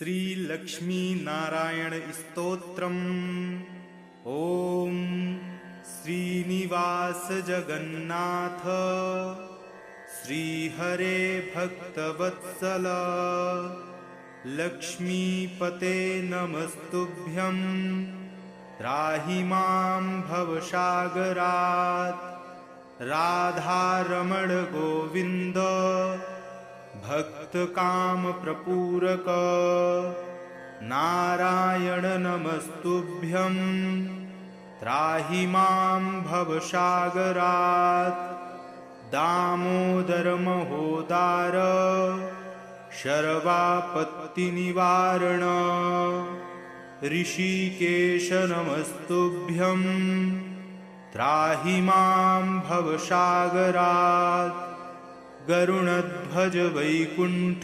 श्रीलक्ष्मीनारायणस्तोत्रम्। ॐ श्रीनिवास जगन्नाथ श्रीहरे भक्तवत्सल लक्ष्मीपते नमस्तुभ्यं। त्राहि मां भवसागरात् राधारमण गोविन्द भक्तकामप्रपूरक नारायण नमस्तुभ्यं। त्राहि मां भवसागरात् दामोदर महोदार शर्वापत्तिनिवारण ऋषिकेश नमस्तुभ्यं। त्राहि मां भवसागरात् गरुणध्वज वैकुण्ठ